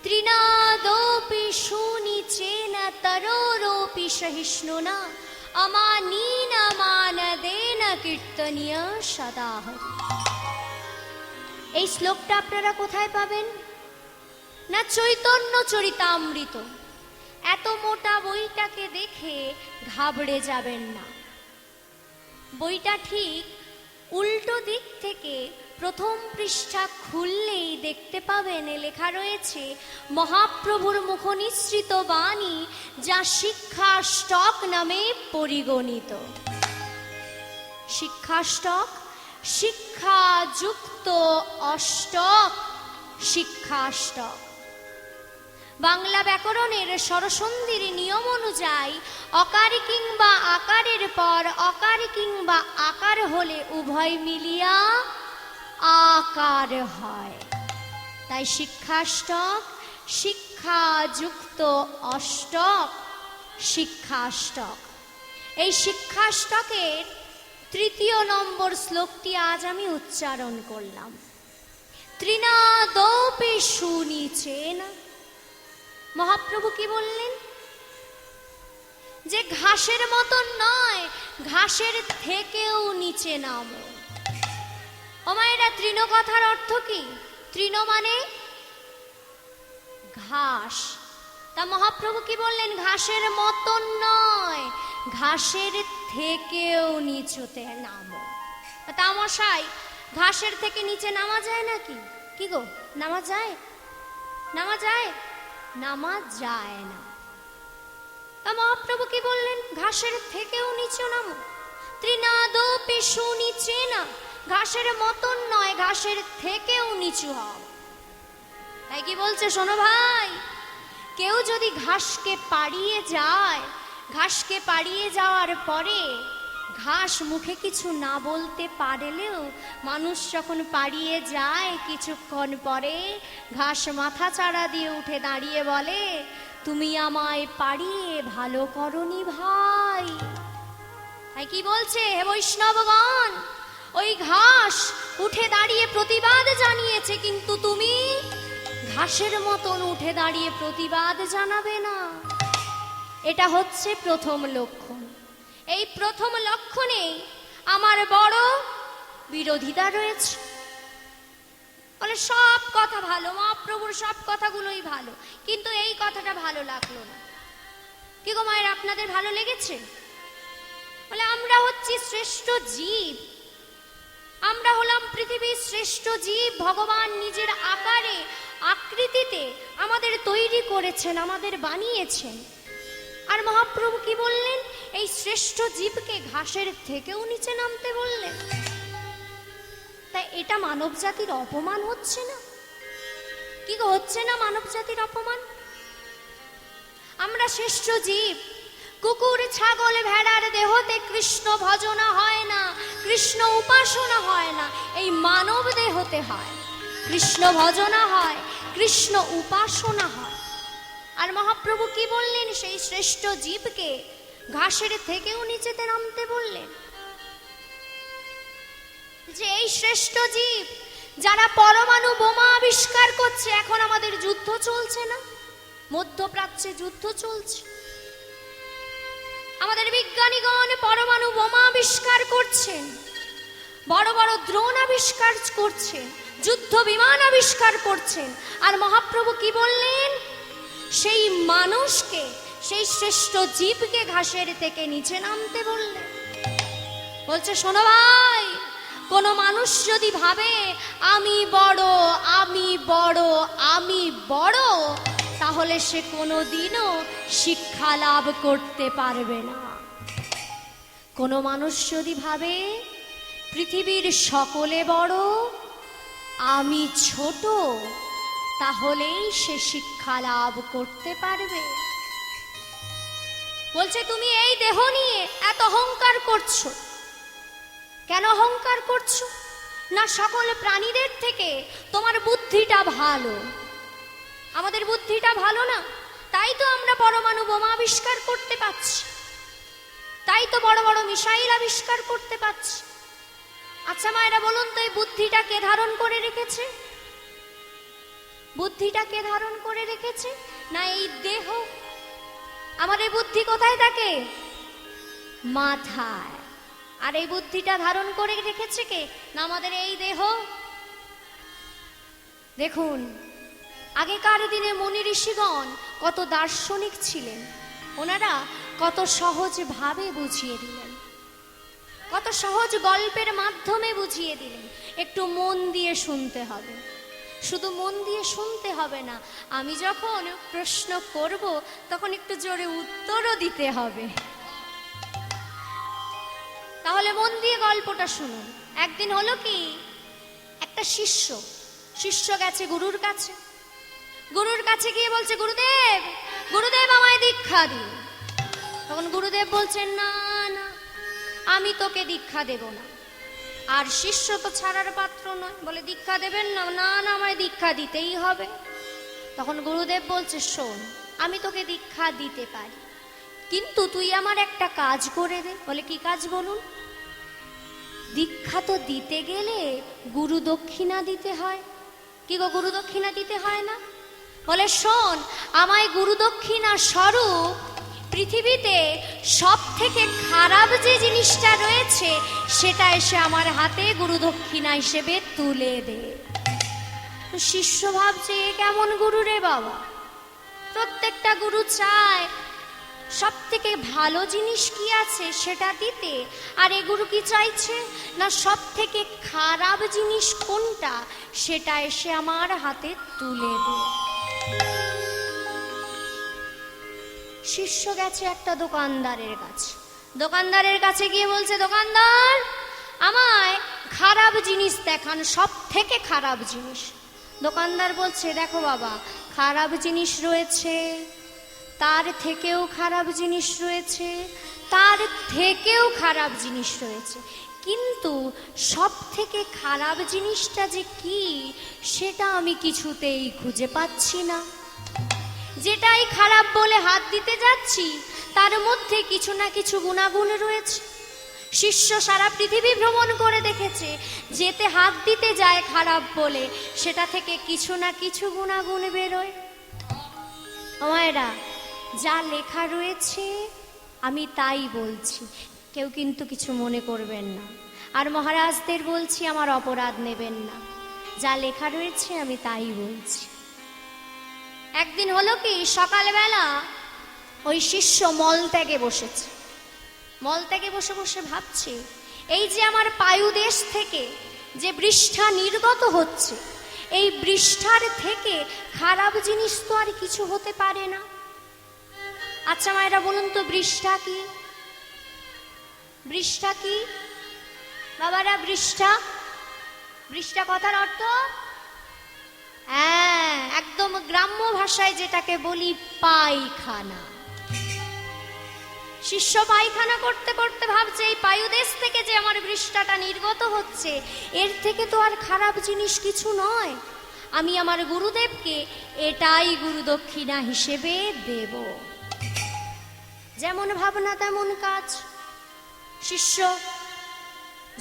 ত্রিনাদোপি শূনিচেন তরোরোপি সহিষ্ণুনা অমানীন মানদেন কীর্তনীয় সদা হরি। এই শ্লোকটা আপনারা কোথায় পাবেন? না চৈতন্য চরিতামৃত। এত মোটা বইটাকে দেখে ঘাবড়ে যাবেন না। বইটা ঠিক উল্টো দিক থেকে প্রথম পৃষ্ঠা খুললেই দেখতে পাবেন লেখা রয়েছে মহাপ্রভুর মুখনিসৃত বাণী, যা শিক্ষাষ্টক নামে পরিগণিত। শিক্ষাষ্টক, শিক্ষাযুক্ত অষ্টক, শিক্ষাষ্টক। বাংলা ব্যাকরণের স্বরসন্ধির নিয়ম অনুযায়ী অকার কিংবা আকারের পর অকার কিংবা আকার হলে উভয় মিলিয়া আকার হয়। তাই শিক্ষাষ্টক, শিক্ষাযুক্ত অষ্টক, শিক্ষাষ্টক। এই শিক্ষাষ্টকের 3য় নম্বর শ্লোকটি আজ আমি উচ্চারণ করলাম। ত্রিনাদোপি শূনিচেন। মহাপ্রভু কি বললেন? যে ঘাসের মতন নয়, ঘাসের থেকেও নিচে নামো। ও মায়েরা, তৃণ কথার অর্থ কি? তৃণ মানে ঘাস। তা মহাপ্রভু কি বললেন? ঘাসের মতন নয়, ঘাসের থেকেও নিচুতে নামো। তা মশাই, ঘাসের থেকে নিচে নামা যায় নাকি? কি গো, নামা যায়? নামা যায়? নামা যায় না। তা মহাপ্রভু কি বললেন? ঘাসের থেকেও নিচে নামো। ত্রিনাদোপি শূনিচেন, ঘাসের মতন নয়, ঘাসের থেকেও নিচু হও। তাই কি বলছে? শোনো ভাই, কেউ যদি ঘাসকে পাড়িয়ে যায়, ঘাসকে পাড়িয়ে যাওয়ার পরে ঘাস মুখে কিছু না বলতে পারলেও মানুষ যখন পাড়িয়ে যায় কিছুক্ষণ পরে ঘাস মাথা চাড়া দিয়ে উঠে দাঁড়িয়ে বলে, তুমি আমায় পাড়িয়ে ভালো করনি ভাই। তাই কি বলছে? হে বৈষ্ণবগণ, ওই ঘাস উঠে দাঁড়িয়ে প্রতিবাদ জানিয়েছে, কিন্তু তুমি ঘাসের মতন উঠে দাঁড়িয়ে প্রতিবাদ জানাবে না। এটা হচ্ছে প্রথম লক্ষণ। এই প্রথম লক্ষণে আমার বড় বিরোধিতা রয়েছে। বলে সব কথা ভালো, মহাপ্রভুর সব কথাগুলোই ভালো, কিন্তু এই কথাটা ভালো লাগলো না। কি গো মায়ের, আপনাদের ভালো লেগেছে? বলে আমরা হচ্ছি শ্রেষ্ঠ জীব, আমরা হলাম পৃথিবীর শ্রেষ্ঠ জীব। ভগবান নিজের আকারে আকৃতিতে আমাদের তৈরি করেছেন, আমাদের বানিয়েছেন। আর মহাপ্রভু কি বললেন? এই শ্রেষ্ঠ জীবকে ঘাসের থেকেও নিচে নামতে বললেন। তাই এটা মানব জাতির অপমান হচ্ছে না? কি গো, হচ্ছে না মানব জাতির অপমান? আমরা শ্রেষ্ঠ জীব। কুকুর, ছাগল, ভেড়ার দেহতে কৃষ্ণ ভজনা হয় না, কৃষ্ণ উপাসনা হয় না। এই মানব দেহতে হয়, কৃষ্ণ ভজনা হয়, কৃষ্ণ উপাসনা হয়। আর মহাপ্রভু কি বললেন? সেই শ্রেষ্ঠ জীবকে ঘাসের থেকেও নিচেতে নামতে বললেন। যে এই শ্রেষ্ঠ জীব যারা পরমাণু বোমা আবিষ্কার করছে, এখন আমাদের যুদ্ধ চলছে না? মধ্যপ্রাচ্যে যুদ্ধ চলছে। আমাদের বিজ্ঞানীগণ পরমাণু বোমা আবিষ্কার করছেন, বড় বড় দ্রোণ আবিষ্কার করছেন, যুদ্ধ বিমান আবিষ্কার করছেন। আর মহাপ্রভু কি বললেন? সেই মানুষকে, সেই শ্রেষ্ঠ জীবকে ঘাসের থেকে নিচে নামতে বললেন। বলছে শোনো ভাই, কোন মানুষ যদি ভাবে আমি বড়, আমি বড়, আমি বড়, তাহলে সে কোনোদিনও শিক্ষা লাভ করতে পারবে না। কোন মানুষ যদি ভাবে পৃথিবীর সকলে বড়, আমি ছোট, তাহলেই সে শিক্ষা লাভ করতে পারবে। বলছে তুমি এই দেহ নিয়ে এত অহংকার করছো কেন? অহংকার করছো না সকল প্রাণীদের থেকে তোমার বুদ্ধিটা ভালো। আমাদের বুদ্ধিটা ভালো না, তাই তো আমরা পরমাণু বোমা আবিষ্কার করতে পারছি, তাই তো বড় বড় মিসাইল আবিষ্কার করতে পারছি। আচ্ছা মায়েরা বলুন তো, এই বুদ্ধিটা কে ধারণ করে রেখেছে? বুদ্ধিটাকে ধারণ করে রেখেছে না এই দেহ? আমার এই বুদ্ধি কোথায় থাকে? মাথায়। আর এই বুদ্ধিটা ধারণ করে রেখেছে কে? না আমাদের এই দেহ। দেখুন, আগেকার দিনে মুনি ঋষিগণ কত দার্শনিক ছিলেন, ওনারা কত সহজভাবে বুঝিয়ে দিলেন, কত সহজ গল্পের মাধ্যমে বুঝিয়ে দিলেন। একটু মন দিয়ে শুনতে হবে, শুধু মন দিয়ে শুনতে হবে না, আমি যখন প্রশ্ন করব তখন একটু জোরে উত্তরও দিতে হবে। তাহলে মন দিয়ে গল্পটা শুনুন। একদিন হলো কি, একটা শিষ্য গেছে গুরুর কাছে। গুরুর কাছে গিয়ে বলছে, গুরুদেব, গুরুদেব আমায় দীক্ষা দিন। তখন গুরুদেব বলছেন, না না, আমি তোকে দীক্ষা দেব না। আর শিষ্য তো ছাড়ার পাত্র নয়, বলে দীক্ষা দেবেন না? না না, আমায় দীক্ষা দিতেই হবে। তখন গুরুদেব বলছে, শোন, আমি তোকে দীক্ষা দিতে পারি, কিন্তু তুই আমার একটা কাজ করে দে। বলে কি কাজ বলুন? দীক্ষা তো দিতে গেলে গুরু দক্ষিণা দিতে হয়। কি গো, গুরু দক্ষিণা দিতে হয় না? বলে শোন, আমায় গুরু দক্ষিণা স্বরূপ পৃথিবীতে সব থেকে খারাপ যে জিনিসটা রয়েছে সেটা এসে আমার হাতে গুরু দক্ষিণা হিসেবে তুলে দে। শিষ্য ভাবছে, কেমন গুরু রে বাবা? প্রত্যেকটা গুরু চায় সব থেকে ভালো জিনিস কি আছে সেটা দিতে, আর এ গুরু কি চাইছে না সব থেকে খারাপ জিনিস কোনটা সেটা এসে আমার হাতে তুলে দে। শিষ্য গেছে একটা দোকানদারের কাছে। দোকানদারের কাছে গিয়ে বলছে, দোকানদার, আমায় খারাপ জিনিস দেখান, সব থেকে খারাপ জিনিস। দোকানদার বলছে, দেখো বাবা, খারাপ জিনিস রয়েছে, তার থেকেও খারাপ জিনিস রয়েছে, তার থেকেও খারাপ জিনিস রয়েছে, কিন্তু সব থেকে খারাপ জিনিসটা যে কি সেটা আমি কিছুতেই খুঁজে পাচ্ছি না। যেটাই খারাপ বলে হাত দিতে যাচ্ছি তার মধ্যে কিছু না কিছু গুণাগুণ রয়েছে। শিষ্য সারা পৃথিবী ভ্রমণ করে দেখেছে, যেতে হাত দিতে যায় খারাপ বলে সেটা থেকে কিছু না কিছু গুণাগুণ বেরোয়। আমায়রা, যা লেখা রয়েছে আমি তাই বলছি, কেউ কিন্তু কিছু মনে করবেন না। আর মহারাজদের বলছি, আমার অপরাধ নেবেন না, যা লেখা রয়েছে আমি তাই বলছি। একদিন হলো কি, সকালবেলা ওই শিষ্য মলত্যাগে বসেছে। মলত্যাগে বসে বসে ভাবছে, এই যে আমার পায়ুদেশ থেকে যে বৃষ্ঠা নির্গত হচ্ছে, এই বৃষ্ঠার থেকে খারাপ জিনিস তো আর কিছু হতে পারে না। আচ্ছা মায়েরা বলুন তো, বৃষ্ঠা কি? বৃষ্ঠা কি বাবারা? বৃষ্ঠা কথার অর্থ, হ্যাঁ, একদম গ্রাম্য ভাষায় যেটাকে বলি পায়খানা। শিষ্য পায়খানা করতে করতে ভাবছে, এই পায়ুদেশ থেকে যে আমার বৃষ্ঠাটা নির্গত হচ্ছে এর থেকে তো আর খারাপ জিনিস কিছু নয়, আমি আমার গুরুদেবকে এটাই গুরু দক্ষিণা হিসেবে দেব। যেমন ভাবনা তেমন কাজ। শিষ্য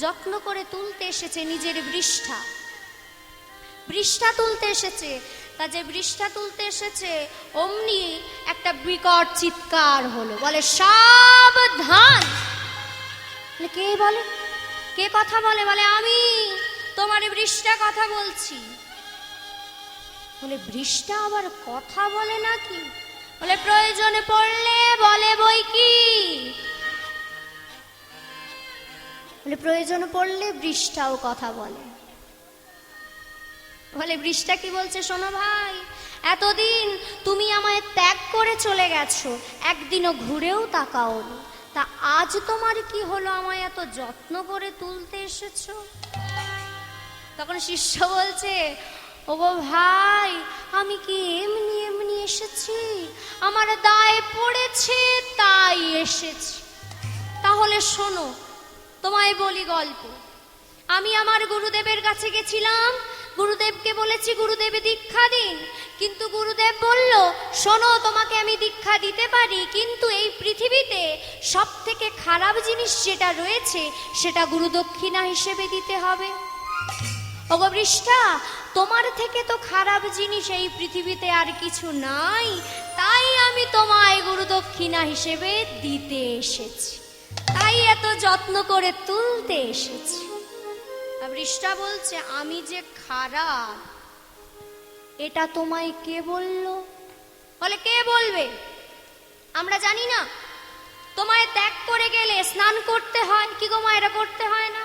যত্ন করে তুলতে এসেছে নিজের বৃষ্ঠা তুলতে এসেছে। তা যে বৃষ্ঠা তুলতে এসেছে অমনি একটা বিকট চিৎকার হলো, বলে সাবধান। কে বলে? কে কথা বলে? বলে আমি তোমার বৃষ্ঠা কথা বলছি। বলে বৃষ্ঠা আবার কথা বলে নাকি? বলে প্রয়োজনে পড়লে বলে বই কি। বলে প্রয়োজন পড়লে বৃষ্ঠাও কথা বলে। বলে বৃষ্ঠা কি বলছে? শোনো ভাই, এতদিন তুমি আমায় ত্যাগ করে চলে গেছো, একদিনও ঘুরেও তাকাওনি, তা আজ তোমার কি হলো আমায় এত যত্ন করে তুলতে এসেছো? তখন শিষ্য বলছে, ওগো ভাই, আমি কি এমনি এমনি এসেছি? আমার দায়ে পড়েছে তাই এসেছি। তাহলে শোনো, তোমায় বলি গল্প। আমি আমার গুরুদেবের কাছে গেছিলাম, গুরুদেবকে বলেছি গুরুদেব দীক্ষা দিন, কিন্তু গুরুদেব বলল, শোনো, তোমাকে আমি দীক্ষা দিতে পারি, কিন্তু এই পৃথিবীতে সব থেকে খারাপ জিনিস যেটা রয়েছে সেটা গুরু দক্ষিণা হিসেবে দিতে হবে। ওগো বৃষ্ঠা, তোমার থেকে তো খারাপ জিনিস এই পৃথিবীতে আর কিছু নাই, তাই আমি তোমায় গুরুদক্ষিণা হিসেবে দিতে এসেছি, তাই এত যত্ন করে তুলতে এসেছি। বৃষ্টা বলছে, আমি যে খারাপ এটা তোমায় কে বললো? বলে, কে বলবে? আমরা জানি না? তোমায় ত্যাগ করে গেলে স্নান করতে হয়, কি গো মা, এটা করতে হয় না?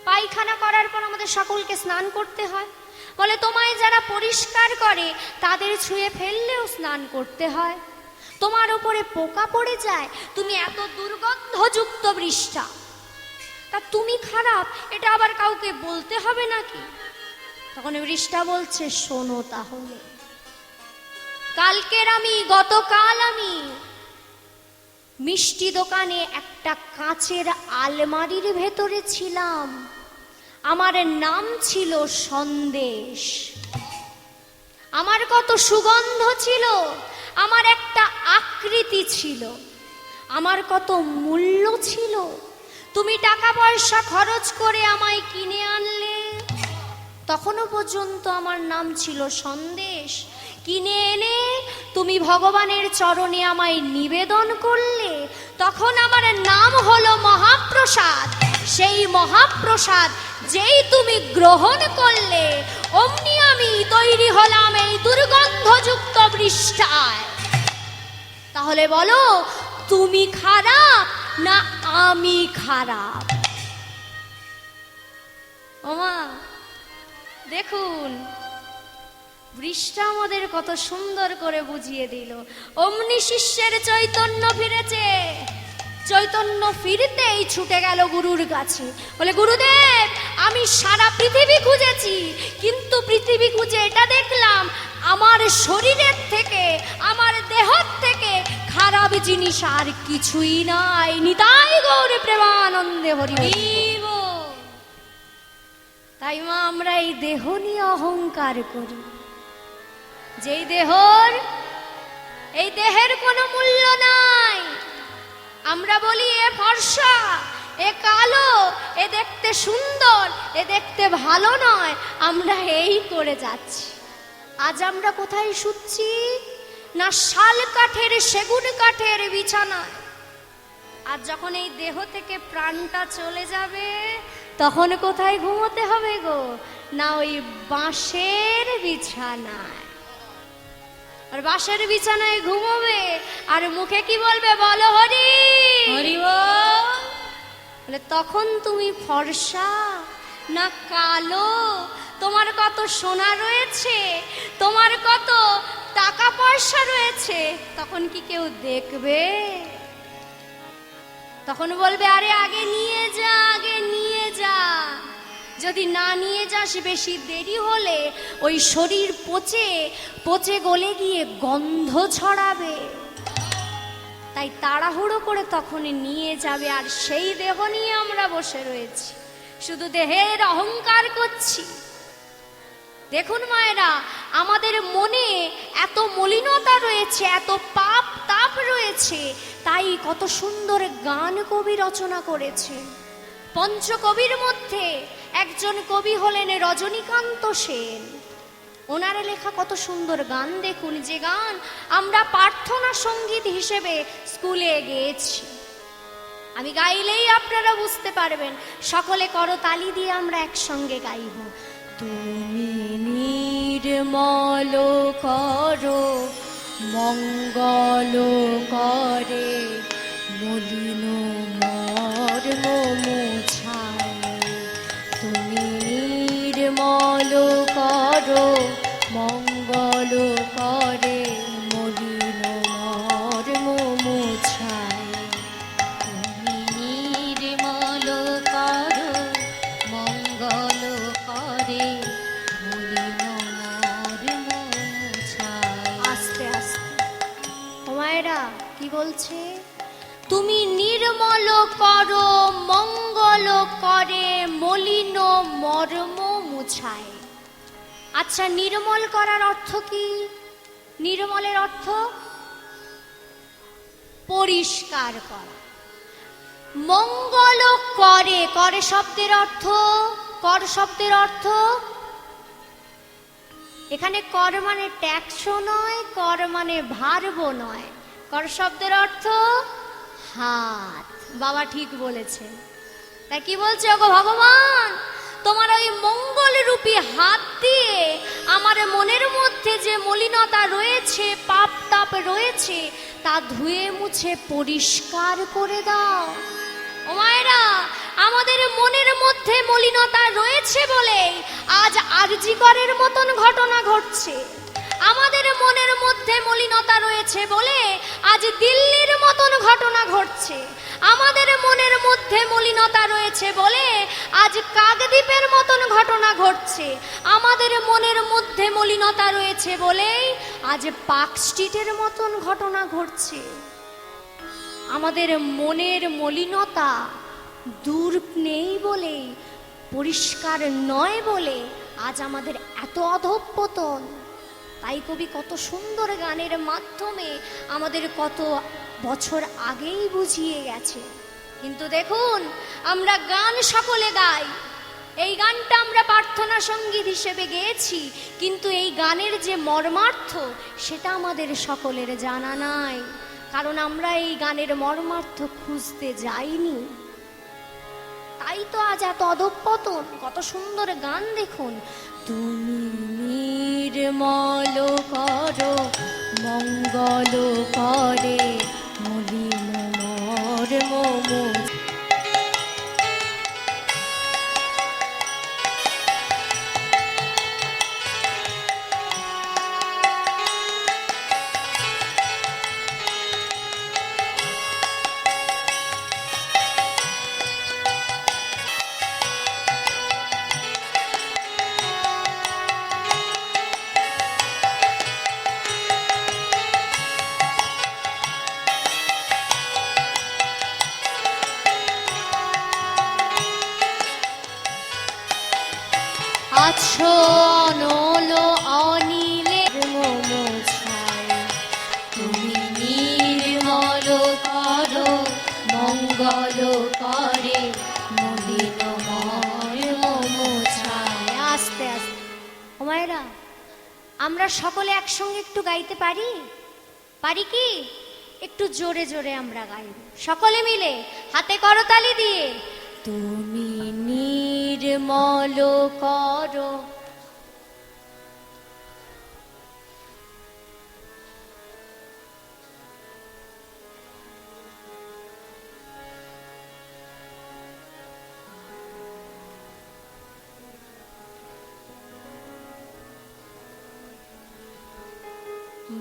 পায়খানা করার পর আমাদের সকলকে স্নান করতে হয়। বলে, তোমায় যারা পরিষ্কার করে তাদের ছুঁয়ে ফেললেও স্নান করতে হয়। তোমার উপরে পোকা পড়ে যায়, তুমি এত দুর্গন্ধযুক্ত বৃষ্টা, তা তুমি খারাপ এটা আবার কাউকে বলতে হবে নাকি? তখন বৃষ্টা বলছে, শোনো তাহলে, গতকাল আমি মিষ্টি দোকানে একটা কাঁচের আলমারির ভেতরে ছিলাম। আমার নাম ছিল সন্দেশ। আমার কত সুগন্ধ ছিল, আমার একটা আকৃতি ছিল, আমার কত মূল্য ছিল। তুমি টাকা পয়সা খরচ করে আমায় কিনে আনলে, তখনও পর্যন্ত আমার নাম ছিল সন্দেশ। কিনে এনে তুমি ভগবানের চরণে আমায় নিবেদন করলে, তখন আমার নাম হলো মহাপ্রসাদ। সেই মহাপ্রসাদ যেই তুমি গ্রহণ করলে, অমনি আমি তৈরি হলাম এই দুর্গন্ধযুক্ত বৃষ্টায়। তাহলে বলো, তুমি খারাপ না আমি খারাপ? ওমা দেখুন, বৃষ্টা আমাদের কত সুন্দর করে বুঝিয়ে দিল। অমনি শিষ্যের চৈতন্য ফিরেছে। চৈতন্য ফিরতেই ছুটে গেল গুরুর কাছে, বলে, গুরুদেব, আমি সারা পৃথিবী খুঁজেছি, কিন্তু পৃথিবী খুঁজে এটা দেখলাম, আমার শরীরের থেকে, আমার দেহ থেকে খারাপ জিনিস আর কিছুই নাই। নিতাই গৌর প্রেমানন্দে হরি বল। তাই মা, আমরা এই দেহ নিয়ে অহংকার করি, যেই এই দেহের কোনো মূল্য নাই। আমরা বলি, এ ফর্সা, এ কালো, এ দেখতে সুন্দর, এ দেখতে ভালো নয়, আমরা এই করে যাচ্ছি। আজ আমরা কোথায় শুচ্ছি? না শাল কাঠের, সেগুন কাঠের বিছানায়। আর যখন এই দেহ থেকে প্রাণটা চলে যাবে, তখন কোথায় ঘুমোতে হবে গো? না ওই বাঁশের বিছানায়। আর বাঁশের বিছানায় ঘুমোবে, আর মুখে কি বলবে? বলো হরি হরি বল। তখন তুমি ফর্সা না কালো? তোমার কত সোনা রয়েছে, তোমার কত টাকা পয়সা রয়েছে, তখন কি কেউ দেখবে? তখন বলবে, আরে আগে নিয়ে যা, আগে নিয়ে যা। যদি না নিয়ে যাস, বেশি দেরি হলে ওই শরীর পচে পচে গলে গিয়ে গন্ধ ছড়াবে। তাই তাড়াহুড়ো করে তখন নিয়ে যাবে। আর সেই দেহ নিয়ে আমরা বসে রয়েছি, শুধু দেহের অহংকার করছি। দেখুন মায়েরা, আমাদের মনে এত মলিনতা রয়েছে, এত পাপ তাপ রয়েছে, তাই কত সুন্দর গান কবি রচনা করেছে। পঞ্চকবির মধ্যে একজন কবি হলেন রজনীকান্ত সেন। ওনার লেখা কত সুন্দর গান দেখুন, যে গান আমরা প্রার্থনা সঙ্গীত হিসেবে স্কুলে গেয়েছি। আমি গাইলেই আপনারা বুঝতে পারবেন। সকলে করতালি দিয়ে আমরা একসঙ্গে গাইব। তুমি নির্মল করো মঙ্গল করে, মলিন মর্ম মোছায়। তুমি নির্মল করো মঙ্গল করে, মলিন মর্ম মোছায়। তুমি নির্মল করো মঙ্গল করে, মলিন মর্ম মোছায়। আস্তে আস্তে মায়েরা কি বলছে? তুমি নির্মল করো মঙ্গল করে, মলিন মর্ম মুছায়। আচ্ছা, নির্মল করার অর্থ কি? নির্মলের অর্থ পরিষ্কার করা। মঙ্গল করে, করে শব্দের অর্থ, কর শব্দের অর্থ এখানে কর মানে ট্যাক্সও নয়, কর মানে ভারবো নয়, কর শব্দের অর্থ হাত। বাবা ঠিক বলেছে। তাই কি বলছে, ওগো ভগবান, তোমার ওই মঙ্গল রূপী হাত দিয়ে আমার মনের মধ্যে যে মলিনতা রয়েছে, পাপ তাপ রয়েছে, তা ধুয়ে মুছে পরিষ্কার করে দাও। ও মায়েরা, আমাদের মনের মধ্যে মলিনতা রয়েছে বলে আজ আরজিকরের মতন ঘটনা ঘটছে। আমাদের মনের মধ্যে মলিনতা রয়েছে বলে আজ দিল্লির মতন ঘটনা ঘটছে। আমাদের মনের মধ্যে মলিনতা রয়েছে বলে আজ কাকদ্বীপের মতন ঘটনা ঘটছে। আমাদের মনের মধ্যে মলিনতা রয়েছে বলেই আজ পার্ক স্ট্রিটের মতন ঘটনা ঘটছে। আমাদের মনের মলিনতা দূর নেই বলে, পরিষ্কার নয় বলে আজ আমাদের এত অধঃপতন। তাই কবি কত সুন্দর গানের মাধ্যমে আমাদের কত বছর আগেই বুঝিয়ে গেছে। কিন্তু দেখুন, আমরা গান সকলে গাই, এই গানটা আমরা প্রার্থনা সঙ্গীত হিসেবে গেয়েছি, কিন্তু এই গানের যে মর্মার্থ সেটা আমাদের সকলের জানা নাই, কারণ আমরা এই গানের মর্মার্থ খুঁজতে যাইনি। তাই তো আজ এত অধঃপতন। কত সুন্দর গান দেখুন, তুমি নির্মল করো মঙ্গল করে মলিন মর্ম মুছে। আছো অনল অনিলের মোছায়, তুমি নির্মল করো মঙ্গল করে মলিন মর্ম মোছায়। আস্তে আস্তে ও মায়েরা, আমরা সকলে একসঙ্গে একটু গাইতে পারি? পারি কি? একটু জোরে জোরে আমরা গাইব সকলে মিলে, হাতে করতালি দিয়ে। তুমি নির্মল করো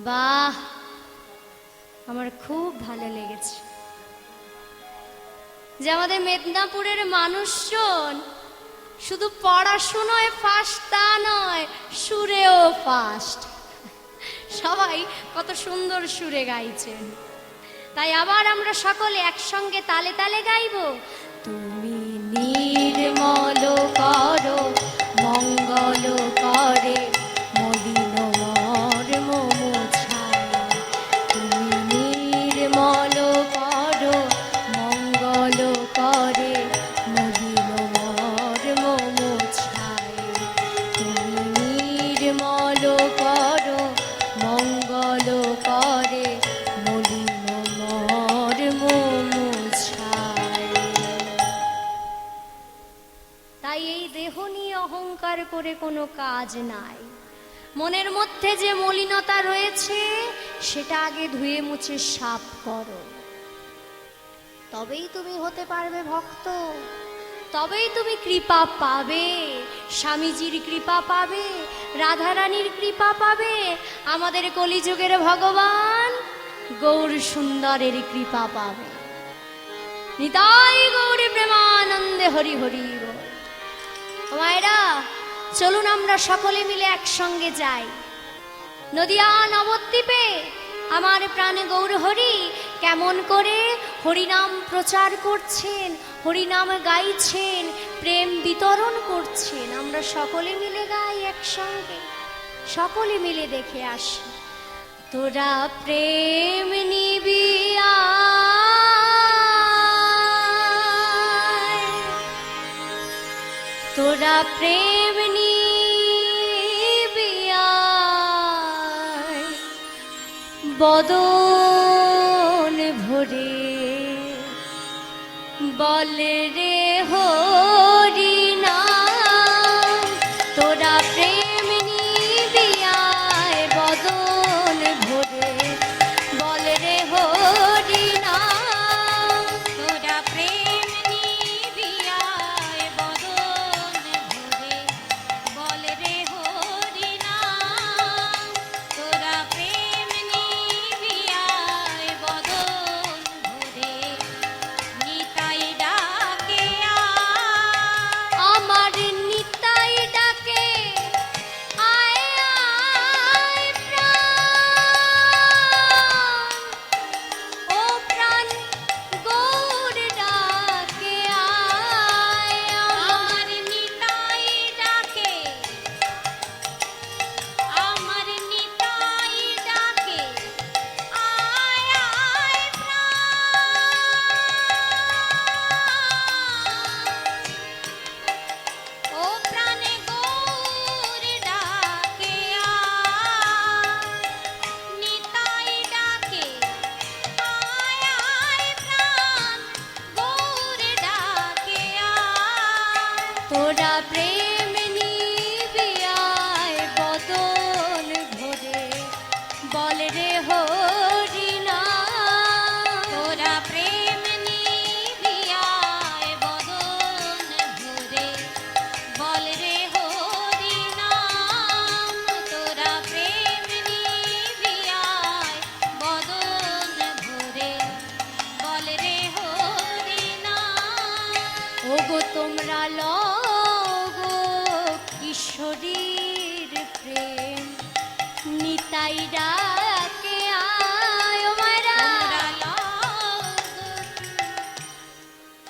বাহ, আমার খুব ভালো লেগেছে যে আমাদের মেদিনীপুরের মানুষজন শুধু পড়াশোনায় ফার্স্ট তা নয়, সুরেও ফার্স্ট। সবাই কত সুন্দর সুরে গাইছেন। তাই আবার আমরা সকলে একসঙ্গে তালে তালে গাইব। তুমি নির্মল করো মঙ্গল করে মলিন মর্ম মোছায়, তুমি নির্মল করো মঙ্গল করে মলিন মর্ম মোছায়, তুমি নির্মল করো মঙ্গল করে মলিন মর্ম মোছায়। তাই এই দেহ নিয়ে অহংকার করে কোনো কাজ নাই। মনের মধ্যে যে মলিনতা রয়েছে সেটা আগে ধুয়ে মুছে সাফ করো, তবেই তুমি হতে পারবে ভক্ত, তবেই তুমি কৃপা পাবে। স্বামীজির কৃপা পাবে, রাধারানীর কৃপা পাবে, আমাদের কলিযুগের ভগবান গৌর সুন্দরের কৃপা পাবে। নিতাই গৌরী প্রেমানন্দে হরি হরি বল। মায়েরা, চলুন আমরা সকলে মিলে একসঙ্গে যাই। নদিয়া নবদ্বীপে আমার প্রাণে গৌর হরি কেমন করে হরিনাম প্রচার করছেন, হরিনাম গাইছেন, প্রেম বিতরণ করছেন। আমরা সকলে মিলে গাই একসঙ্গে, সকলে মিলে দেখে আসি। তোরা প্রেম নিবিয়া, তোরা প্রেম নিবিয়া, বদন ভরে বলে রে হরি নাম তোরা প্রেম নিবিয়ায় বদন ভরে বলে রে হরি নাম তোরা প্রেম নিবিয়ায় বদন ভরে বল রে হরি নাম তোরা প্রেম নিবিয়ায় বদন ভরে নিতাই ডাকে আমার নিতাই ডাকে আয় আয় প্রাণ ও প্রাণ গৌর ডাকে আয় আমার নিতাই ডাকে আমার নিতাই ডাকে আয় আয় প্রাণ ও প্রাণে গৌর ডাকে নিতাই ডাকে আয় আয় প্রাণ গৌর ডাকে তোরা প্রেম নিবিয়ায় বদন ভরে বল রে হরি নাম তোরা প্রেম নিবিয়ায় বদন ভরে বল রে হরি নাম তোরা প্রেম নিবিয়ায় বদন ভরে বল রে হরি নাম ওগো তোমরা লগো কিশোরীর প্রেম নিতাই ডাকে আয় ও মায়েরা। তোমরা লগো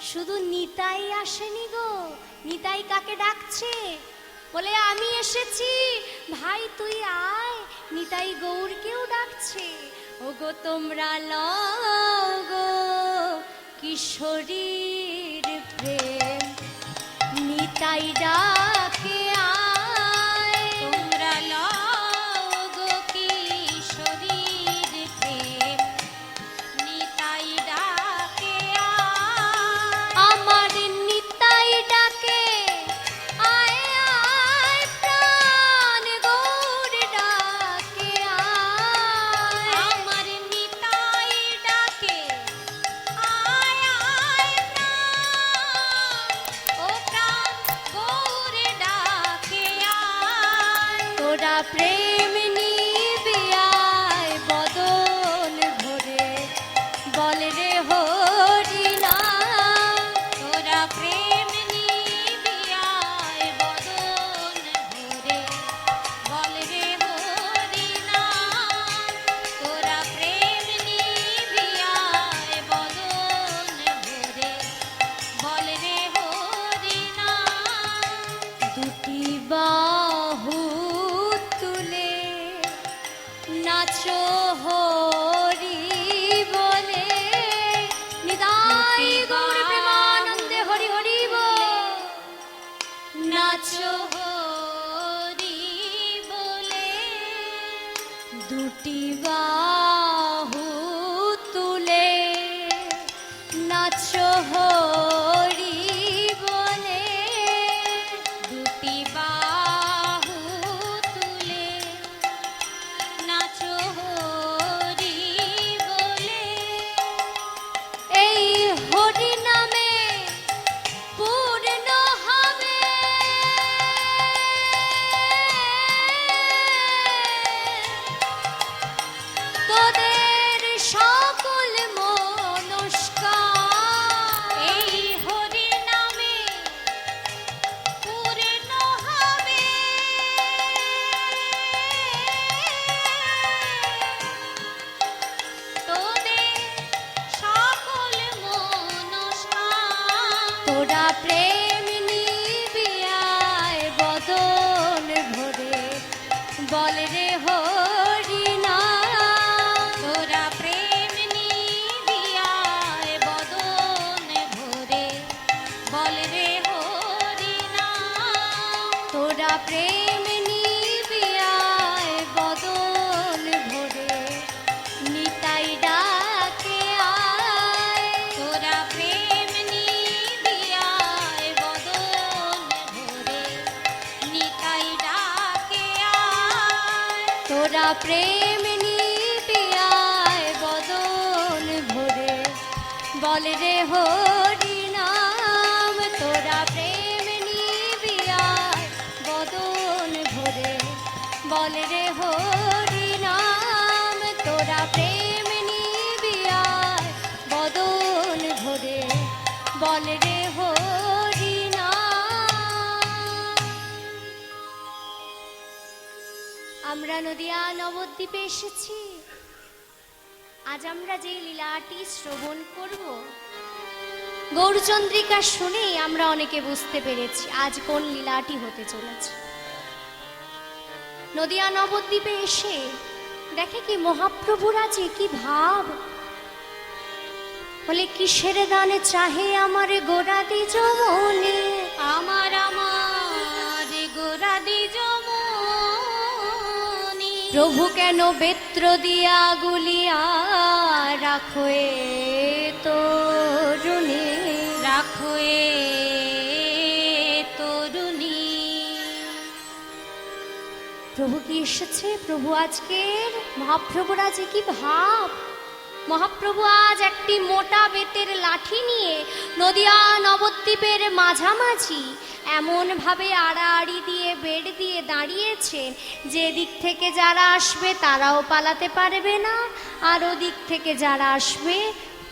শুধু নিতাই আসেনি গো, নিতাই কাকে ডাকছে বলে আমি এসেছি ভাই তুই আয়, নিতাই গৌরকেও ডাকছে ওগো তোমরা লগো কিশোরীর প্রেম নিতাই ডাকে আয় তোমরা লগো কিশোরীর প্রেম নিতাই ডাকে আমার নিতাই ডাকে আয় আয় প্রাণ গৌর ডাকে আয় আমার নিতাই ডাকে আয় আয় প্রাণ ও প্রাণ গৌর ডাকে আয় তোরা প্রেম নিবিয়ায় বদন ভরে বল রে হরি নাম তোরা প্রেম নিবিয়ায় বদন ভরে বল রে হরি নাম তোরা প্রেম নিবিয়ায় বদন ভরে বল রে হরি নাম দুটি বাহু তুলে নাচো হরি বলে নিতাই গৌর প্রেমানন্দে হরি হরি বল নাচো হরি বলে দুটি বাহু তুলে নাচো হরি বলে দুটি বাহু তুলে নাচো হরি বলে এই হরি নামে পূর্ণ হবে তোদের প্রেম নিবিয়ায় বদন ভরে বল রে হরি নাম, তোরা প্রেম নিবিয়ায় বদন ভরে বল রে হরি নাম, তোরা প্রেম নিবিয়ায় বদন ভরে বল রে হরি নাম। আমরা নদিয়া নবদ্বীপে এসেছি। আজ আমরা যে লীলাটি শ্রবণ করব, গৌরচন্দ্রিকা শুনেই আমরা অনেকে বুঝতে পেরেছি আজ কোন লীলাটি হতে চলেছে। নদিয়া নবদ্বীপে এসে দেখে কি মহাপ্রভুর আছে কি ভাব, বলে কিসের দানে চাহে আমার গোরা দ্বিজ মনে, আমার আমার গোরা দ্বিজ মনি, প্রভু কেন বেত্র দিয়া গুলিয়া রাখো এ তরুণী, রাখো এ তরুণী। প্রভু কি এসেছে, প্রভু আজকের মহাপ্রভুর আজ কি ভাব। মহাপ্রভু আজ একটি মোটা বেতের লাঠি নিয়ে নদিয়া নবদ্বীপের মাঝামাঝি এমন ভাবে আড়াআড়ি দিয়ে বেড় দিয়ে দাঁড়িয়েছেন যে দিক থেকে যারা আসবে তারাও পালাতে পারবে না, আর ওদিক থেকে যারা আসবে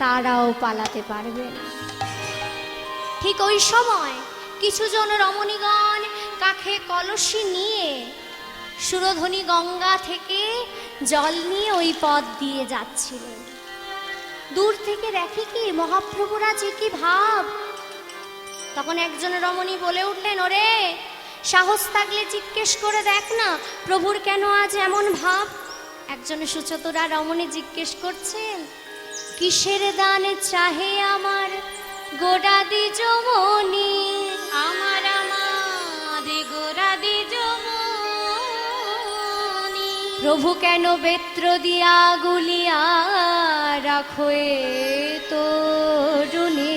তারাও পালাতে পারবে না। ঠিক ওই সময় কিছুজন রমণীগণ কাঁখে কলসি নিয়ে সুরধনী গঙ্গা থেকে জল নিয়ে ওই পথ দিয়ে যাচ্ছিলেন। দূর থেকে দেখে কি মহাপ্রভুর আজ কি ভাব। তখন একজন রমণী বলে উঠলেন, ওরে সাহস থাকলে জিজ্ঞেস করে দেখ না প্রভুর কেন আজ এমন ভাব। একজন সুচতুরা রমণী জিজ্ঞেস করছেন, কিসের দানে চাহে আমার গোরা দ্বিজ মনি, আমার আমার গোরা দ্বিজ মনি, প্রভু কেন বেত্র দিয়া গুলিয়া রাখো এ তরুণী,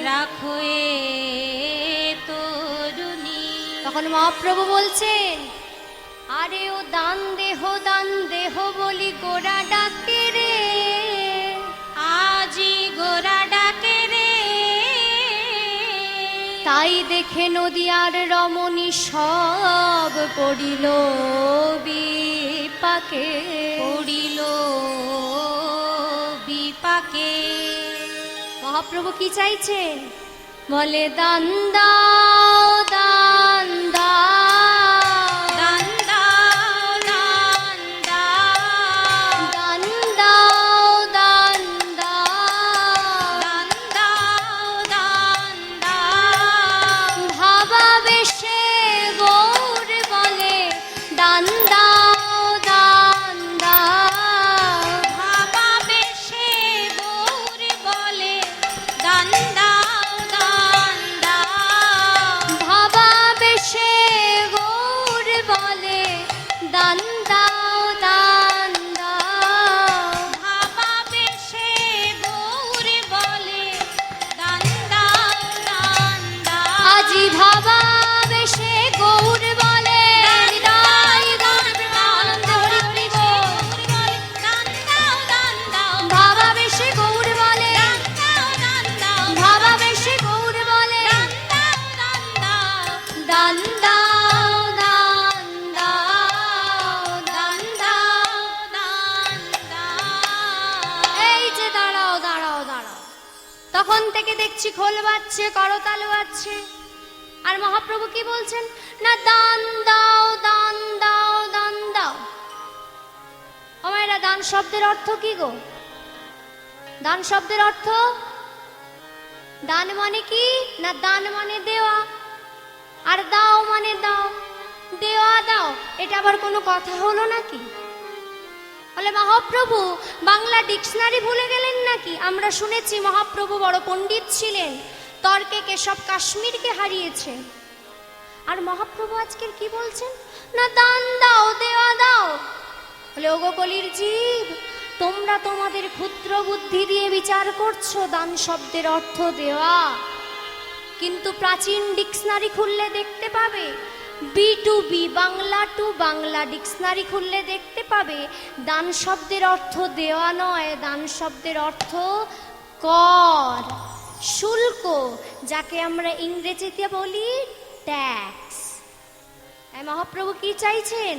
রাখো এ তরুণী। তখন মহাপ্রভু বলছেন, আরে ও দান দেহ বলি গোরা ডাকে রে, আজি গোরা ডাকে রে, তাই দেখে নদিয়ার রমণী সব পড়িল বিপাকে, পড়িল বিপাকে। মহাপ্রভু কি চাইছেন, বলে দান দাও দান দাও, দান দাও দান দাও, দান দাও দান দাও, দান দাও দান দাও, ভাবা বেশে গৌর বলে দান দাও দান দাও, ভাবা বেশে গৌর বলে দান দাও দান দাও, ভাবা বেশে গৌর বলে দান দাও দান দাও, ভাবা বেশে গৌর বলে দান দাও দান দাও, আজি ভাবা বেশে গৌর বলে হৃদয় গৌর আনন্দ হরি হরি বল, দান দাও দান দাও, ভাবা বেশে গৌর বলে, দান দাও দান দাও, ভাবা বেশে গৌর বলে দান দাও দান দাও, দান দাও দান দাও, দান দাও। দান দাও। এই যে দাঁড়াও দাঁড়াও দাঁড়াও, তখন থেকে দেখছি খোল বাজছে, করতাল বাজছে, আর মহাপ্রভু কি বলছেন না দান দাও দান দাও দান দাও। ও মায়েরা, দান শব্দের অর্থ কি গো? দান শব্দের অর্থ, দান মানে কি না দান মানে দেওয়া, আর দাও মানে দাও, দেওয়া দাও, এটা আবার কোনো কথা হলো নাকি? বলে মহাপ্রভু বাংলা ডিকশনারি ভুলে গেলেন নাকি? আমরা শুনেছি মহাপ্রভু বড় পণ্ডিত ছিলেন, তর্কে কেশব কাশ্মীরকে হারিয়েছে। আর মহাপ্রভু আজকের কি বলছেন না দান দাও দেওয়া দাও। বলে ওগো কলির জীব, তোমরা তোমাদের ক্ষুদ্র বুদ্ধি দিয়ে বিচার করছো দান শব্দের অর্থ দেওয়া, কিন্তু প্রাচীন ডিকশনারি খুললে দেখতে পাবে B to B, Bangla to Bangla dictionary খুললে দেখতে পাবে দান শব্দের অর্থ দেওয়া নয়, দান শব্দের অর্থ কর, শুল্ক, যাকে আমরা ইংরেজিতে বলি ট্যাক্স। মহাপ্রভু কি চাইছেন?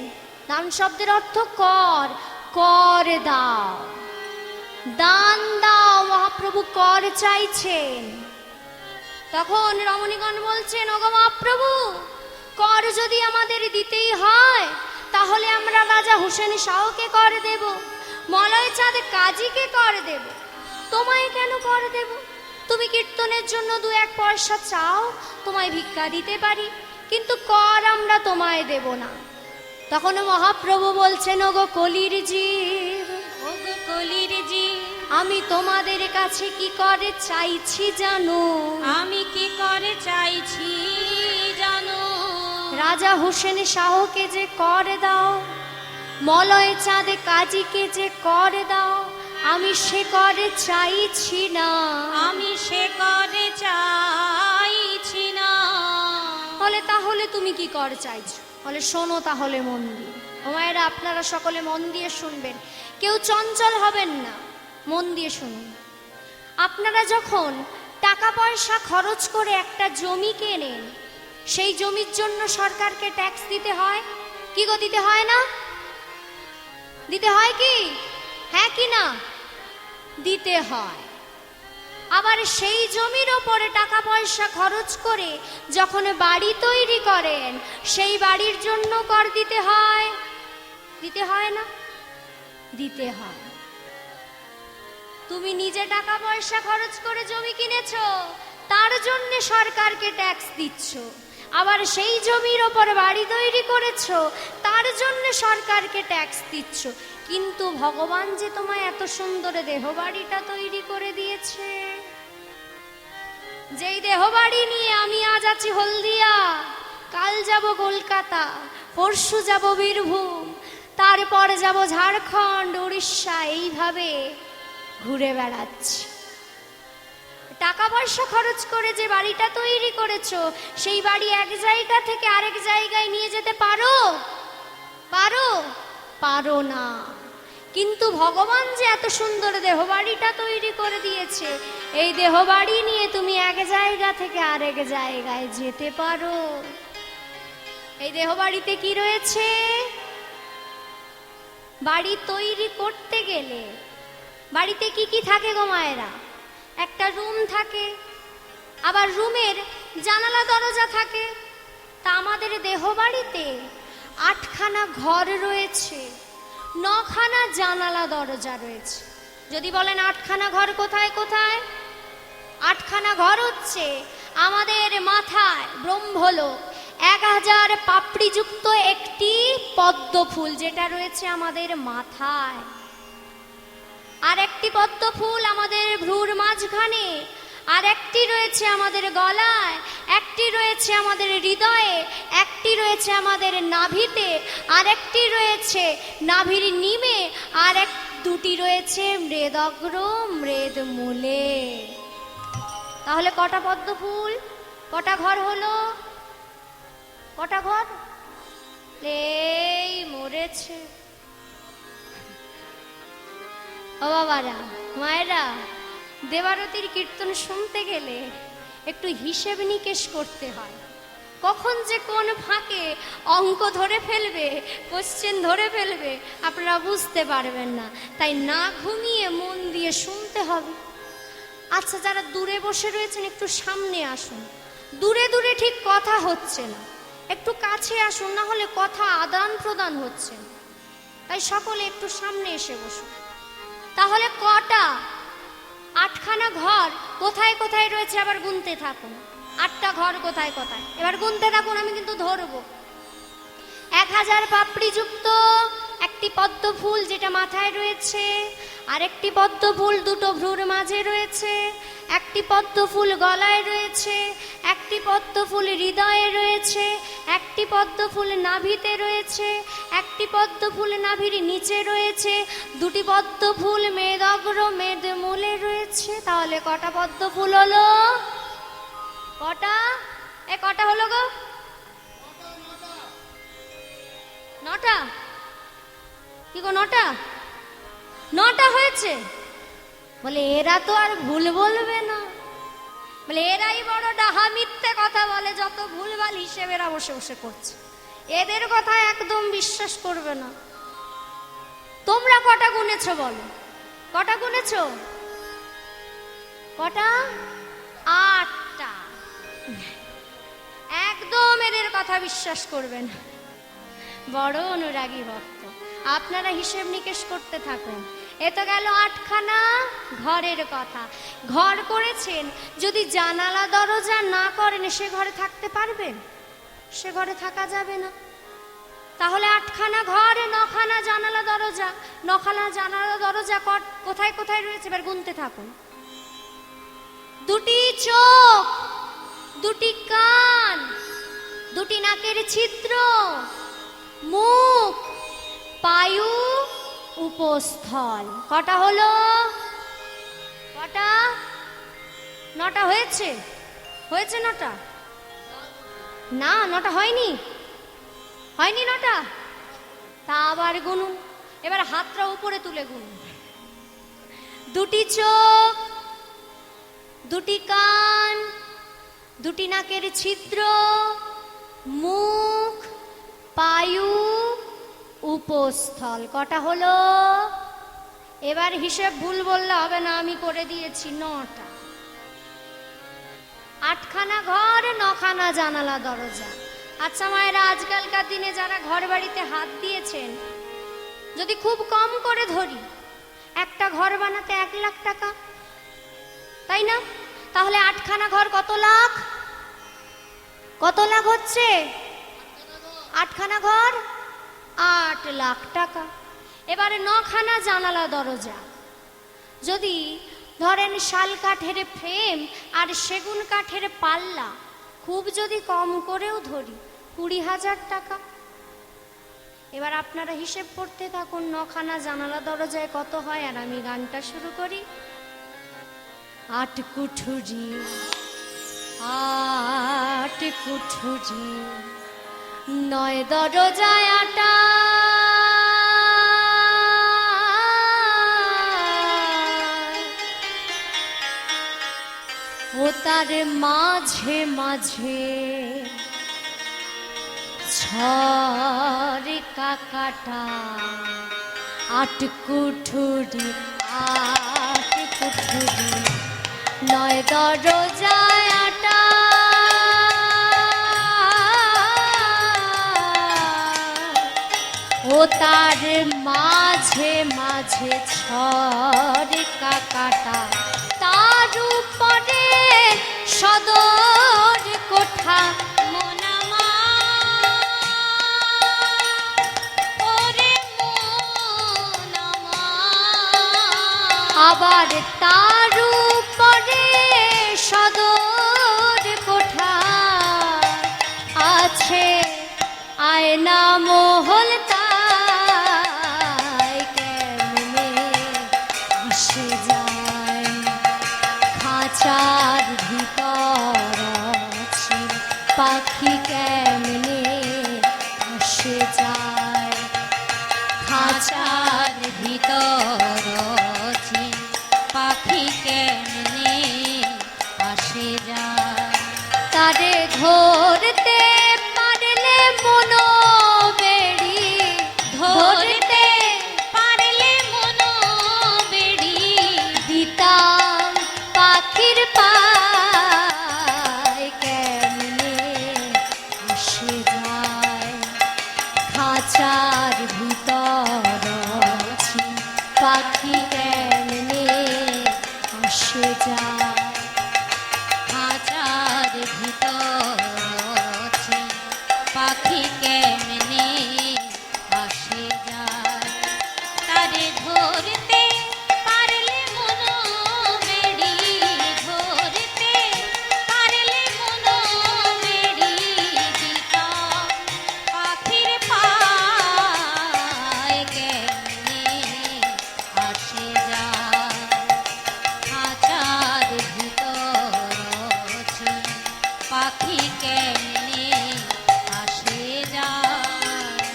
দান শব্দের অর্থ কর, কর দাও, দান দাও, মহাপ্রভু কর চাইছেন। তখন রমণীগণ বলছেন, ওগো মহাপ্রভু, কর যদি আমাদের দিতেই হয় তাহলে আমরা রাজা হোসেন শাহকে কর দেব, মলয় চাঁদ কাজীকে কর দেব, তোমায় কেন কর দেব? তুমি কীর্তনের জন্য 2-1 পয়সা চাও, তোমায় ভিক্ষা দিতে পারি, কিন্তু কর আমরা তোমায় দেব না। তখন মহাপ্রভু বলছেন, ওগো কলির জীব, ওগো কলির জীব, আমি তোমাদের কাছে কি করে চাইছি জানো? আমি কি করে চাইছি জানো? রাজা হোসেন শাহকে যে কর দাও, মলয় চাঁদে কাজীকে যে কর দাও, আমি সে করে চাইছি না, আমি সে করে চাইছি না। বলে তাহলে তুমি কি কর চাইছো? বলে শোনো তাহলে মন দিয়ে। ও মায়েরা, আপনারা সকলে মন দিয়ে শুনবেন, কেউ চঞ্চল হবেন না, মন দিয়ে শুনুন। আপনারা যখন টাকা পয়সা খরচ করে একটা জমি কেনেন, সেই জমির জন্য সরকারকে ট্যাক্স দিতে হয় কি গো? দিতে হয় না? দিতে হয় কি? হ্যাঁ কি না? দিতে হয়। আবার সেই জমির ওপরে টাকা পয়সা খরচ করে যখন বাড়ি তৈরি করেন, সেই বাড়ির জন্য কর দিতে হয়। দিতে হয় না? দিতে হয়। তুমি নিজে টাকা পয়সা খরচ করে জমি কিনেছো, তার জন্য সরকারকে ট্যাক্স দিচ্ছ। আবার সেই জমির ওপর বাড়ি তৈরি করেছো, তার জন্য সরকারকে ট্যাক্স দিচ্ছ। কিন্তু ভগবান যে তোমায় এত সুন্দর দেহ বাড়িটা তৈরি করে দিয়েছে, যেই দেহ বাড়ি নিয়ে আমি আজ আছি হলদিয়া, কাল যাব কলকাতা, পরশু যাব বীরভূম, তারপর যাব ঝাড়খণ্ড, উড়িষ্যা, এইভাবে ঘুরে বেড়াচ্ছি। টাকা পয়সা খরচ করে যে বাড়িটা তৈরি করেছো, সেই বাড়ি এক জায়গা থেকে আরেক জায়গায় নিয়ে যেতে পারো? পারো? পারো না। কিন্তু ভগবান যে এত সুন্দর দেহ বাড়িটা তৈরি করে দিয়েছে, এই দেহ বাড়ি নিয়ে তুমি এক জায়গা থেকে আরেক জায়গায় যেতে পারো। এই দেহ বাড়িতে কি রয়েছে? বাড়ি তৈরি করতে গেলে বাড়িতে কি কি থাকে গো মায়েরা? একটা রুম থাকে, আবার রুমের জানালা দরজা থাকে। তা আমাদের দেহ বাড়িতে 8খানা ঘর রয়েছে, 9খানা জানালা দরজা রয়েছে। যদি বলেন 8খানা ঘর কোথায় কোথায়? 8খানা ঘর হচ্ছে আমাদের মাথায় ব্রহ্মলোক, 1000 পাপড়িযুক্ত একটি পদ্ম ফুল যেটা রয়েছে আমাদের মাথায়, আর একটি পদ্ম ফুল আমাদের ভ্রুর মাঝখানে, আর একটি রয়েছে আমাদের গলায়, একটি রয়েছে আমাদের হৃদয়ে, একটি রয়েছে আমাদের নাভিতে, আর একটি রয়েছে নাভির নিমে, আর দুটি রয়েছে মৃদগ্র মৃদমূলে। তাহলে কটা পদ্ম ফুল, কটা ঘর হলো? কটা ঘর? এই মরেছে। ও বাবারা, মায়েরা, দেবারতির কীর্তন শুনতে গেলে একটু হিসেব নিকেশ করতে হয়। কখন যে কোন ফাঁকে অঙ্ক ধরে ফেলবে, কোশ্চেন ধরে ফেলবে, আপনারা বুঝতে পারবেন না। তাই না ঘুমিয়ে মন দিয়ে শুনতে হবে। আচ্ছা, যারা দূরে বসে রয়েছেন একটু সামনে আসুন। দূরে দূরে ঠিক কথা হচ্ছে না, একটু কাছে আসুন, না হলে কথা আদান প্রদান হচ্ছে না। তাই সকলে একটু সামনে এসে বসুন। তাহলে কটা? 8খানা ঘর কোথায় কোথায় রয়েছে আবার গুনতে থাকুন। 8টা ঘর কোথায় কোথায় এবার গুনতে থাকুন, আমি কিন্তু ধরবো। 1000 পাপড়িযুক্ত একটি পদ্ম ফুল যেটা মাথায় রয়েছে, আর একটি পদ্ম ফুল দুটো ভ্রুর মাঝে রয়েছে, একটি পদ্ম ফুল গলায় রয়েছে, একটি পদ্ম ফুল হৃদয়ে রয়েছে, একটি পদ্ম ফুল নাভিতে রয়েছে, একটি পদ্ম ফুল নাভির নিচে রয়েছে, দুটি পদ্ম ফুল মেদগ্র মেদমূলে রয়েছে। তাহলে কটা পদ্ম ফুল হলো? কটা? কটা হলো গো? 9টা? কি গো 9টা? 9টা হয়েছে? বলে এরা তো আর ভুল বলবে না। বলে এরাই বড় ডাহা, মিথ্যে কথা বলে, যত ভুলভাল হিসেব এরা বসে বসে করছে, এদের কথা একদম বিশ্বাস করবে না। তোমরা কটা গুনেছো বলো? কটা গুনেছো? কটা? 8টা। একদম এদের কথা বিশ্বাস করবে না, বড় অনুরাগী ভক্ত। আপনারা হিসেব নিকেশ করতে থাকুন। এ তো গেল 8খানা ঘরের কথা। ঘর করেছেন, যদি জানালা দরজা না করেন সে ঘরে থাকতে পারবেন? সে ঘরে থাকা যাবে না। তাহলে 8খানা ঘরে 9খানা জানালা দরজা। 9খানা জানালা দরজা কোথায় কোথায় রয়েছে এবার গুনতে থাকুন। 2টি চোখ, 2টি কান, 2টি নাকের ছিদ্র, মুখ, পায়ু, উপস্থল। কটা হলো? কটা? 9টা হয়েছে? হয়েছে 9টা? না, 9টা হয়নি। হয়নি 9টা? তা আবার গুনুন। এবার হাতটা উপরে তুলে গুনুন। 2টি চোখ, 2টি কান, 2টি নাকের ছিদ্র, মুখ, পায়ু, উপস্থল। কটা হলো? এবার হিসেব ভুল বললে হবে না, আমি করে দিয়েছি 9টা। 8খানা ঘর, 9খানা জানালা দরজা। আচ্ছা মায়েরা, আজকালকার দিনে যারা ঘর বাড়িতে হাত দিয়েছেন, যদি খুব কম করে ধরি, একটা ঘর বানাতে 1 লাখ টাকা, তাই না? তাহলে 8খানা ঘর কত লাখ? কত লাখ হচ্ছে? 8খানা ঘর 8 লাখ টাকা। এবারে 9খানা জানালা দরজা, যদি ধরেন শাল কাঠের ফ্রেম আর সেগুন কাঠের পাল্লা, খুব যদি কম করেও ধরি 20,000 টাকা। এবার আপনারা হিসেব করতে থাকুন 9খানা জানালা দরজায় কত হয়, আর আমি গানটা শুরু করি। 8 কুঠুরি, 8 কুঠুরি, 9 দরজায় 8টা, ও তার মাঝে মাঝে 6 কাকাটা। 8 কুঠুরি, 8 কুঠুরি, 9 দরজায় 8টা, ও তার মাঝে মাঝে 6 কাকাটা, তার উপরে সদর কোঠা। মনামা ওরে মনামা, আবার তার উপরে সদর কোঠা আছে, আয়না মহল। তাই কেমনে আসে যায়, খাঁচার ভিতর আছে পাখি, কেমনে আসে যায়, খাঁচার ভিতর আছে পাখি, কেমনে আসে যায়। তারে ধরতে পারলে মনো বেড়ি, ধরতে পারলে মনো বেড়ি, দিতাম পাখির পায়, কেমনে আসে যায়, খাঁচার ভিতর আছি পাখি, কেমনে আসে যায়, খাঁচার ভিতর আছে পাখি, কেমনে আসে যায়। তারে ধরতে পারলে মনো বেড়ি, ধরতে পারলে মনো বেড়ি, দিতাম পাখির পায়, কেমনে আসে যায়, খাঁচার ভিতর আছে পাখি, কেমনে আসে যায়।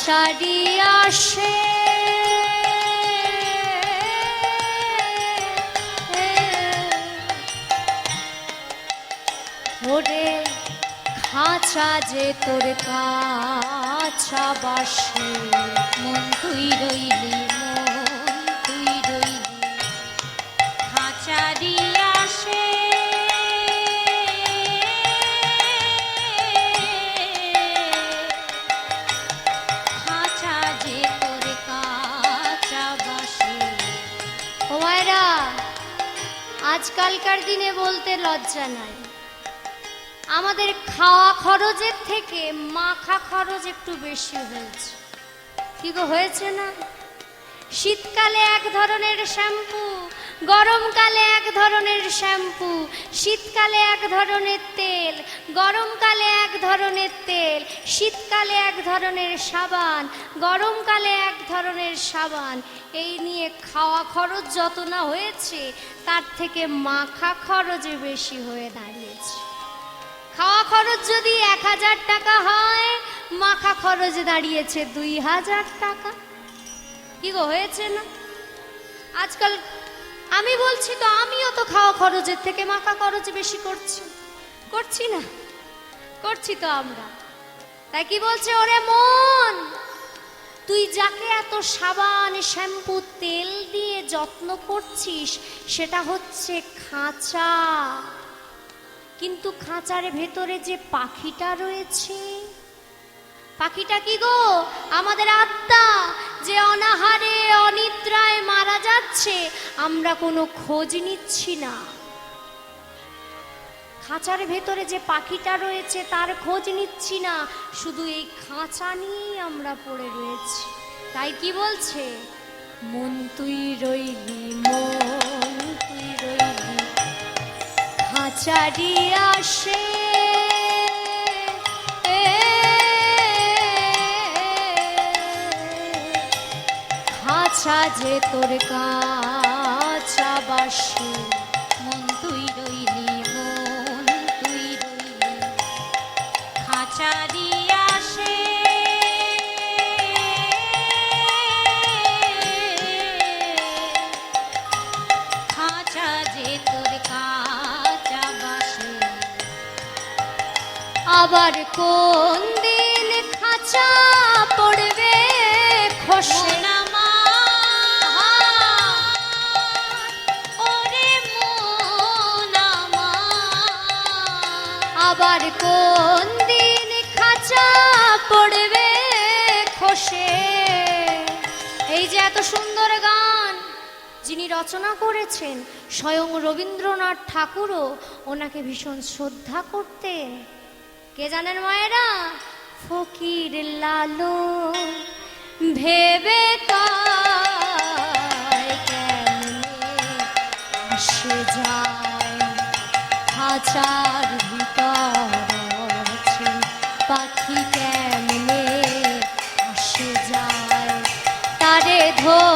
ছাড়ি আসে ওরে খাঁচা যে তোর কাছা বাসে মন তুই রইলি, মন তুই রইলি, খাঁচারি আসে খাঁচা যে তোর কাছা বাসে। ও মায়েরা, আজকালকার দিনে বলতে লজ্জা নাই, আমাদের খাওয়া খরচের থেকে মাখা খরচ একটু বেশি হয়েছে। কি গো, হয়েছে না? শীতকালে এক ধরনের শ্যাম্পু, গরমকালে এক ধরনের শ্যাম্পু, শীতকালে এক ধরনের তেল, গরমকালে এক ধরনের তেল, শীতকালে এক ধরনের সাবান, গরমকালে এক ধরনের সাবান। এই নিয়ে খাওয়া খরচ যত না হয়েছে, তার থেকে মাখা খরচে বেশি হয়ে দাঁড়িয়েছে। খাওয়া খরচ যদি 1000 টাকা হয়, মাখা খরচ দাঁড়িয়েছে 2000 টাকা। কি গো, হয়েছে না? আজকাল আমি বলছি তো, আমিও তো খাওয়া খরচের থেকে মাখা খরচ বেশি করছি না? করছি তো আমরা। তাই কি বলছে, ওরে মন, তুই যাকে এত সাবান শ্যাম্পু তেল দিয়ে যত্ন করছিস, সেটা হচ্ছে খাঁচা। কিন্তু খাঁচার ভেতরে যে পাখিটা রয়েছে, পাখিটা কি গো? আমাদের আত্মা যে অনাহারে অনিদ্রায় মারা যাচ্ছে, আমরা কোনো খোঁজ নিচ্ছি না। খাঁচার ভেতরে যে পাখিটা রয়েছে তার খোঁজ নিচ্ছি না, শুধু এই খাঁচা নিয়েই আমরা পড়ে রয়েছি। তাই কি বলছে, মন তুই রইলি, মন তুই রইলি, খাঁচারি আসে খাঁচা যে তোর কাছা বাসে। মন তুই রইলি, মন তুই রইলি, খাঁচারি আসে খাঁচা যে তোর কাছা বাসে। আবার কোন দিন খাঁচা পড়বে খসে, মন আমার, ওরে মন আমার, আবার কোন দিন খাঁচা পড়বে খসে। এই যে এত সুন্দর গান যিনি রচনা করেছেন, স্বয়ং রবীন্দ্রনাথ ঠাকুরও ওনাকে ভীষণ শ্রদ্ধা করতেন। কে জানেন মায়েরা? ফকির লালন। ভেবে তাই কেমনে আসে যায় খাঁচার ভিতর আছে, পাখি কেমনে আসে যায় তারে ধরে